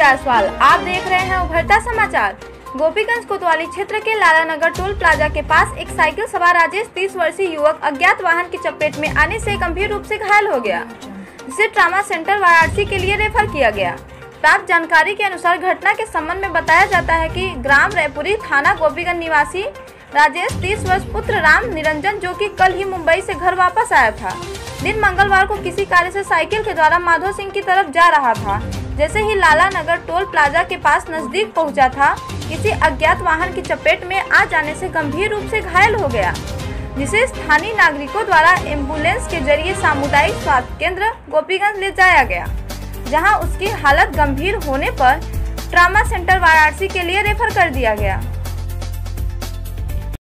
जायसवाल। आप देख रहे हैं उभरता समाचार। गोपीगंज कोतवाली क्षेत्र के लाला नगर टोल प्लाजा के पास एक साइकिल सवार राजेश 30 वर्षीय युवक अज्ञात वाहन की चपेट में आने से गंभीर रूप से घायल हो गया, जिसे ट्रामा सेंटर वाराणसी के लिए रेफर किया गया। प्राप्त जानकारी के अनुसार घटना के संबंध में बताया जाता है कि ग्राम रायपुरी थाना गोपीगंज निवासी राजेश 30 वर्ष पुत्र राम निरंजन, जो कि कल ही मुंबई से घर वापस आया था, दिन मंगलवार को किसी कार्य से साइकिल के द्वारा माधो सिंह की तरफ जा रहा था। जैसे ही लाला नगर टोल प्लाजा के पास नजदीक पहुंचा था, किसी अज्ञात वाहन की चपेट में आ जाने से गंभीर रूप से घायल हो गया, जिसे स्थानीय नागरिकों द्वारा एम्बुलेंस के जरिए सामुदायिक स्वास्थ्य केंद्र गोपीगंज ले जाया गया, जहां उसकी हालत गंभीर होने पर ट्रामा सेंटर वाराणसी के लिए रेफर कर दिया गया।